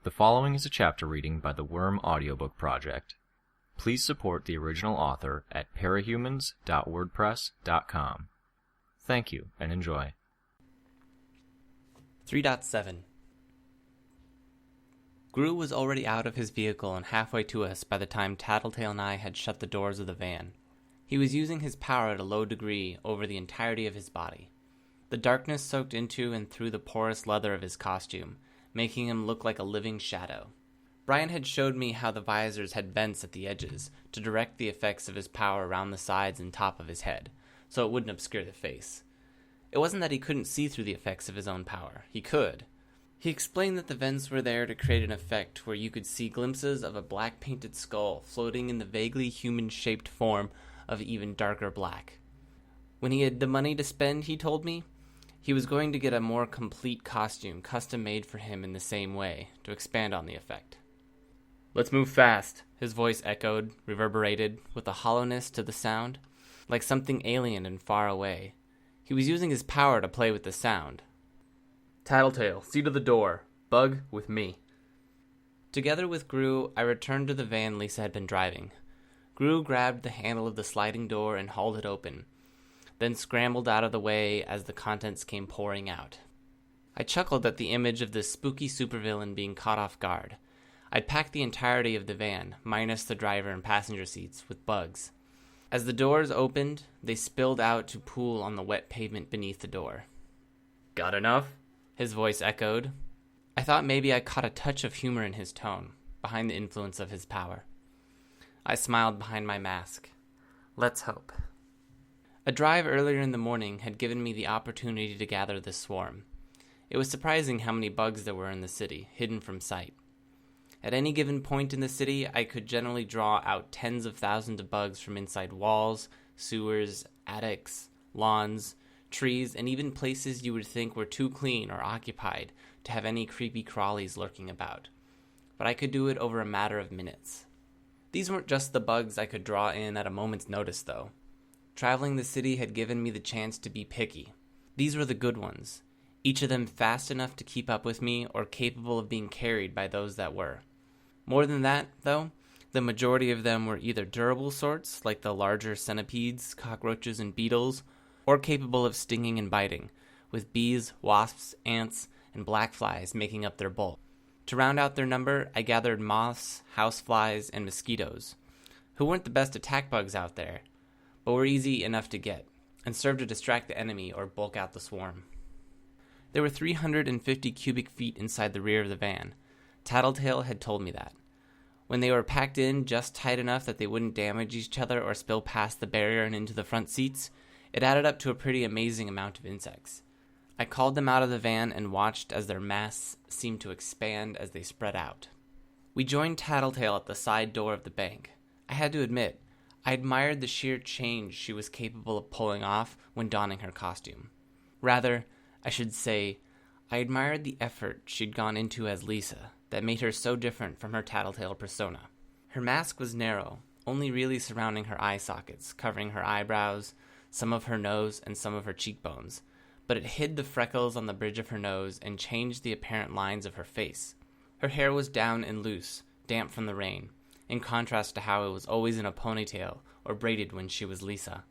The following is a chapter reading by the Worm Audiobook Project. Please support the original author at parahumans.wordpress.com. Thank you and enjoy. 3.7 Gru was already out of his vehicle and halfway to us by the time Tattletale and I had shut the doors of the van. He was using his power at a low degree over the entirety of his body. The darkness soaked into and through the porous leather of his costume, making him look like a living shadow. Brian had showed me how the visors had vents at the edges to direct the effects of his power around the sides and top of his head, so it wouldn't obscure the face. It wasn't that he couldn't see through the effects of his own power. He could. He explained that the vents were there to create an effect where you could see glimpses of a black-painted skull floating in the vaguely human-shaped form of even darker black. When he had the money to spend, he told me, he was going to get a more complete costume custom-made for him in the same way, to expand on the effect. "Let's move fast," his voice echoed, reverberated, with a hollowness to the sound, like something alien and far away. He was using his power to play with the sound. "Tattletale, see to the door. Bug, with me." Together with Gru, I returned to the van Lisa had been driving. Gru grabbed the handle of the sliding door and hauled it open, then scrambled out of the way as the contents came pouring out. I chuckled at the image of this spooky supervillain being caught off guard. I'd packed the entirety of the van, minus the driver and passenger seats, with bugs. As the doors opened, they spilled out to pool on the wet pavement beneath the door. "Got enough?" his voice echoed. I thought maybe I caught a touch of humor in his tone, behind the influence of his power. I smiled behind my mask. Let's hope. A drive earlier in the morning had given me the opportunity to gather this swarm. It was surprising how many bugs there were in the city, hidden from sight. At any given point in the city, I could generally draw out tens of thousands of bugs from inside walls, sewers, attics, lawns, trees, and even places you would think were too clean or occupied to have any creepy crawlies lurking about. But I could do it over a matter of minutes. These weren't just the bugs I could draw in at a moment's notice, though. Traveling the city had given me the chance to be picky. These were the good ones, each of them fast enough to keep up with me or capable of being carried by those that were. More than that, though, the majority of them were either durable sorts, like the larger centipedes, cockroaches, and beetles, or capable of stinging and biting, with bees, wasps, ants, and black flies making up their bulk. To round out their number, I gathered moths, houseflies, and mosquitoes, who weren't the best attack bugs out there, but were easy enough to get, and served to distract the enemy or bulk out the swarm. There were 350 cubic feet inside the rear of the van. Tattletale had told me that. When they were packed in just tight enough that they wouldn't damage each other or spill past the barrier and into the front seats, it added up to a pretty amazing amount of insects. I called them out of the van and watched as their mass seemed to expand as they spread out. We joined Tattletale at the side door of the bank. I had to admit, I admired the sheer change she was capable of pulling off when donning her costume. Rather, I should say, I admired the effort she'd gone into as Lisa that made her so different from her Tattletale persona. Her mask was narrow, only really surrounding her eye sockets, covering her eyebrows, some of her nose, and some of her cheekbones, but it hid the freckles on the bridge of her nose and changed the apparent lines of her face. Her hair was down and loose, damp from the rain, in contrast to how it was always in a ponytail or braided when she was Lisa.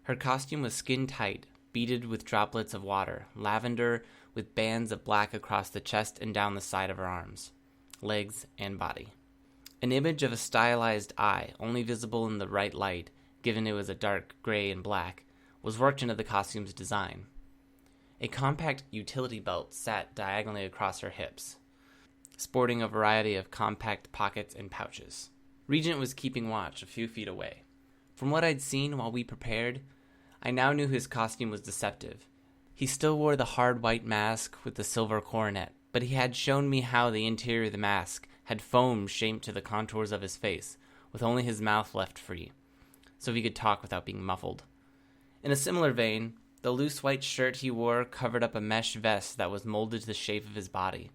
Her costume was skin-tight, beaded with droplets of water, lavender with bands of black across the chest and down the side of her arms, legs, and body. An image of a stylized eye, only visible in the right light, given it was a dark gray and black, was worked into the costume's design. A compact utility belt sat diagonally across her hips, sporting a variety of compact pockets and pouches. Regent was keeping watch a few feet away. From what I'd seen while we prepared, I now knew his costume was deceptive. He still wore the hard white mask with the silver coronet, but he had shown me how the interior of the mask had foam shaped to the contours of his face, with only his mouth left free, so he could talk without being muffled. In a similar vein, the loose white shirt he wore covered up a mesh vest that was molded to the shape of his body.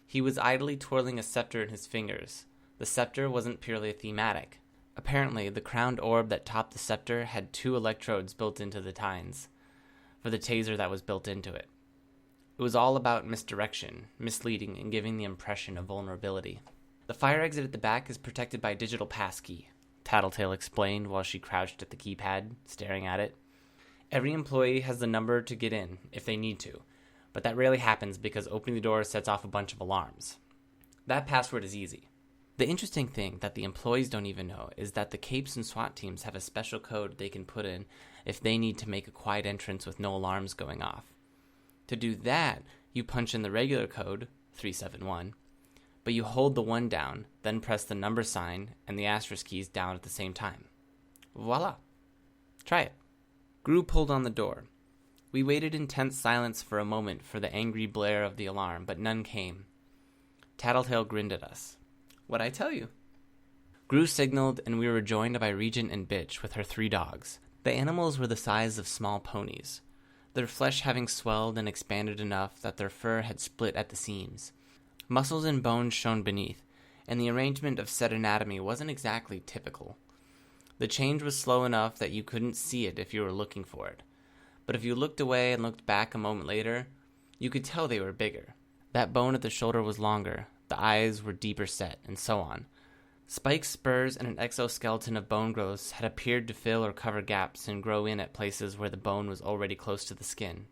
He was idly twirling a scepter in his fingers. The scepter wasn't purely thematic. Apparently, the crowned orb that topped the scepter had 2 electrodes built into the tines, for the taser that was built into it. It was all about misdirection, misleading, and giving the impression of vulnerability. The fire exit at the back is protected by a digital passkey, Tattletale explained while she crouched at the keypad, staring at it. Every employee has the number to get in, if they need to, but that rarely happens because opening the door sets off a bunch of alarms. That password is easy. The interesting thing that the employees don't even know is that the Capes and SWAT teams have a special code they can put in if they need to make a quiet entrance with no alarms going off. To do that, you punch in the regular code, 371, but you hold the 1 down, then press the number sign and the asterisk keys down at the same time. Voila! Try it. Gru pulled on the door. We waited in tense silence for a moment for the angry blare of the alarm, but none came. Tattletale grinned at us. What'd I tell you? Gru signaled, and we were joined by Regent and Bitch with her 3 dogs. The animals were the size of small ponies, their flesh having swelled and expanded enough that their fur had split at the seams. Muscles and bones shone beneath, and the arrangement of said anatomy wasn't exactly typical. The change was slow enough that you couldn't see it if you were looking for it. But if you looked away and looked back a moment later, you could tell they were bigger. That bone at the shoulder was longer, the eyes were deeper set, and so on. Spikes, spurs, and an exoskeleton of bone growths had appeared to fill or cover gaps and grow in at places where the bone was already close to the skin.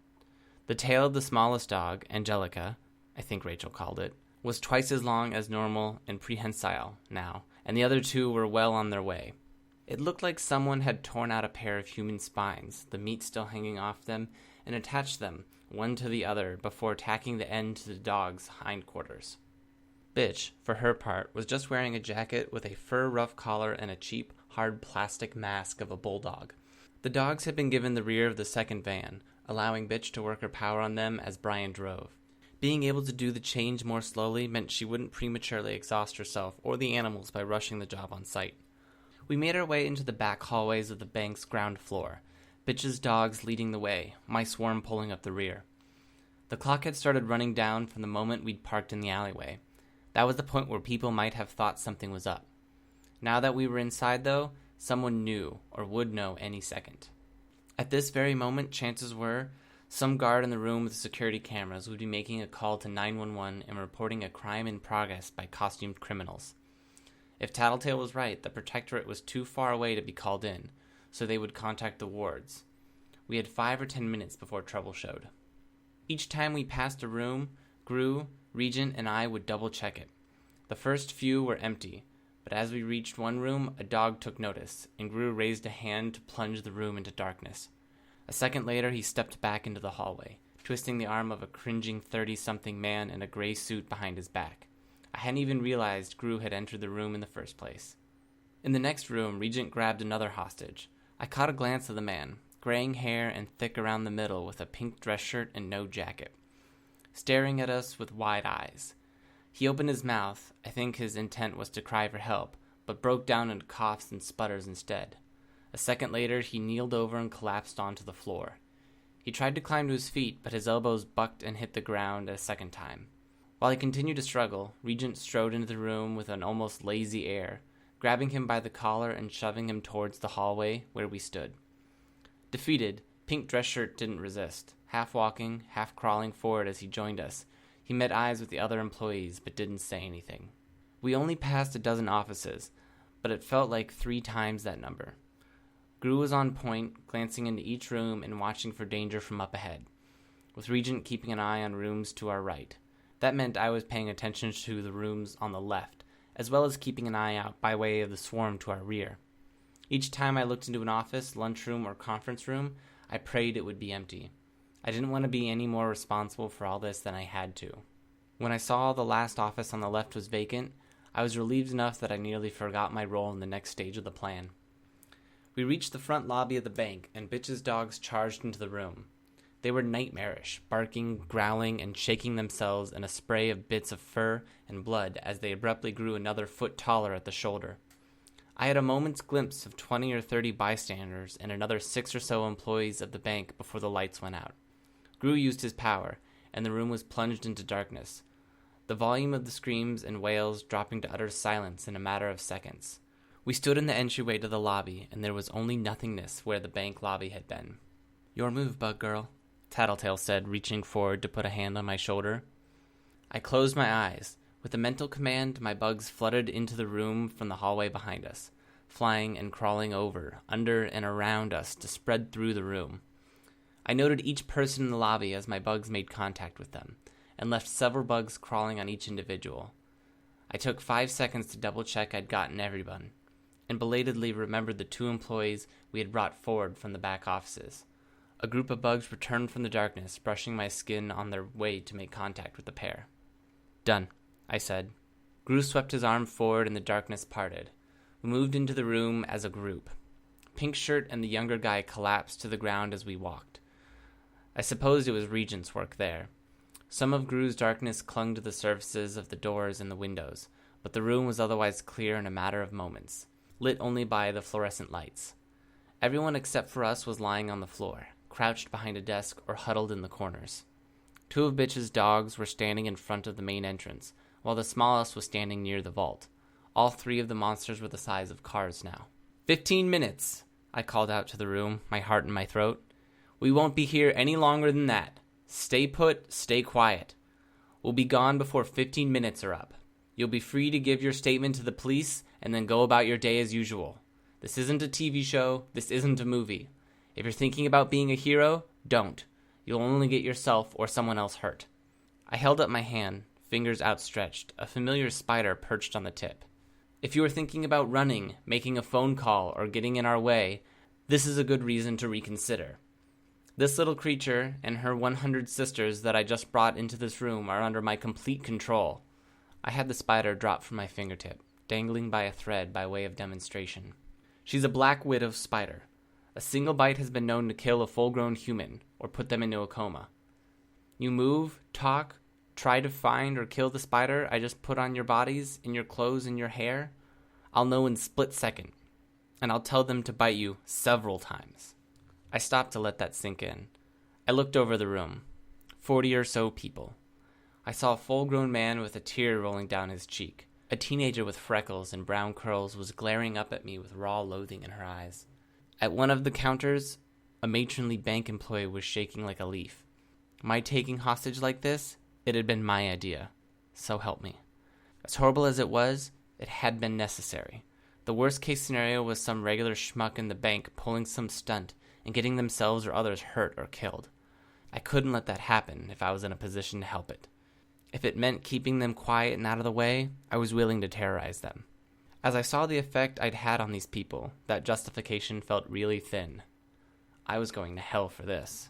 The tail of the smallest dog, Angelica, I think Rachel called it, was twice as long as normal and prehensile now, and the other 2 were well on their way. It looked like someone had torn out a pair of human spines, the meat still hanging off them, and attached them, one to the other, before tacking the end to the dog's hindquarters. Bitch, for her part, was just wearing a jacket with a fur rough collar and a cheap, hard plastic mask of a bulldog. The dogs had been given the rear of the second van, allowing Bitch to work her power on them as Brian drove. Being able to do the change more slowly meant she wouldn't prematurely exhaust herself or the animals by rushing the job on sight. We made our way into the back hallways of the bank's ground floor, Bitch's dogs leading the way, my swarm pulling up the rear. The clock had started running down from the moment we'd parked in the alleyway. That was the point where people might have thought something was up. Now that we were inside, though, someone knew or would know any second. At this very moment, chances were, some guard in the room with security cameras would be making a call to 911 and reporting a crime in progress by costumed criminals. If Tattletale was right, the Protectorate was too far away to be called in, so they would contact the wards. We had 5 or 10 minutes before trouble showed. Each time we passed a room, Gru, Regent, and I would double-check it. The first few were empty, but as we reached one room, a dog took notice, and Gru raised a hand to plunge the room into darkness. A second later, he stepped back into the hallway, twisting the arm of a cringing 30-something man in a gray suit behind his back. I hadn't even realized Gru had entered the room in the first place. In the next room, Regent grabbed another hostage. I caught a glance of the man, graying hair and thick around the middle with a pink dress shirt and no jacket, staring at us with wide eyes. He opened his mouth. I think his intent was to cry for help, but broke down into coughs and sputters instead. A second later, he kneeled over and collapsed onto the floor. He tried to climb to his feet, but his elbows bucked and hit the ground a second time. While he continued to struggle, Regent strode into the room with an almost lazy air, grabbing him by the collar and shoving him towards the hallway where we stood. Defeated, Pink Dress Shirt didn't resist. Half walking, half crawling forward as he joined us, he met eyes with the other employees but didn't say anything. We only passed a dozen offices, but it felt like 3 times that number. Gru was on point, glancing into each room and watching for danger from up ahead, with Regent keeping an eye on rooms to our right. That meant I was paying attention to the rooms on the left, as well as keeping an eye out by way of the swarm to our rear. Each time I looked into an office, lunchroom, or conference room, I prayed it would be empty. I didn't want to be any more responsible for all this than I had to. When I saw the last office on the left was vacant, I was relieved enough that I nearly forgot my role in the next stage of the plan. We reached the front lobby of the bank, and Bitch's dogs charged into the room. They were nightmarish, barking, growling, and shaking themselves in a spray of bits of fur and blood as they abruptly grew another foot taller at the shoulder. I had a moment's glimpse of 20 or 30 bystanders and another 6 or so employees of the bank before the lights went out. Gru used his power, and the room was plunged into darkness, the volume of the screams and wails dropping to utter silence in a matter of seconds. We stood in the entryway to the lobby, and there was only nothingness where the bank lobby had been. "Your move, Bug Girl," Tattletale said, reaching forward to put a hand on my shoulder. I closed my eyes. With a mental command, my bugs fluttered into the room from the hallway behind us, flying and crawling over, under, and around us to spread through the room. I noted each person in the lobby as my bugs made contact with them, and left several bugs crawling on each individual. I took 5 seconds to double-check I'd gotten everyone, and belatedly remembered the 2 employees we had brought forward from the back offices. A group of bugs returned from the darkness, brushing my skin on their way to make contact with the pair. Done, I said. Gru swept his arm forward and the darkness parted. We moved into the room as a group. Pink Shirt and the younger guy collapsed to the ground as we walked. I supposed it was Regent's work there. Some of Gru's darkness clung to the surfaces of the doors and the windows, but the room was otherwise clear in a matter of moments, lit only by the fluorescent lights. Everyone except for us was lying on the floor, crouched behind a desk or huddled in the corners. 2 of Bitch's dogs were standing in front of the main entrance, while the smallest was standing near the vault. All 3 of the monsters were the size of cars now. 15 minutes, I called out to the room, my heart in my throat. We won't be here any longer than that. Stay put, stay quiet. We'll be gone before 15 minutes are up. You'll be free to give your statement to the police and then go about your day as usual. This isn't a TV show, this isn't a movie. If you're thinking about being a hero, don't. You'll only get yourself or someone else hurt. I held up my hand, fingers outstretched, a familiar spider perched on the tip. If you are thinking about running, making a phone call, or getting in our way, this is a good reason to reconsider. This little creature and her 100 sisters that I just brought into this room are under my complete control. I had the spider drop from my fingertip, dangling by a thread by way of demonstration. She's a black widow spider. A single bite has been known to kill a full-grown human, or put them into a coma. You move, talk, try to find or kill the spider I just put on your bodies, in your clothes, and your hair, I'll know in split second, and I'll tell them to bite you several times. I stopped to let that sink in. I looked over the room. 40 or so people. I saw a full-grown man with a tear rolling down his cheek. A teenager with freckles and brown curls was glaring up at me with raw loathing in her eyes. At one of the counters, a matronly bank employee was shaking like a leaf. My taking hostage like this, it had been my idea. So help me. As horrible as it was, it had been necessary. The worst-case scenario was some regular schmuck in the bank pulling some stunt and getting themselves or others hurt or killed. I couldn't let that happen if I was in a position to help it. If it meant keeping them quiet and out of the way, I was willing to terrorize them. As I saw the effect I'd had on these people, that justification felt really thin. I was going to hell for this.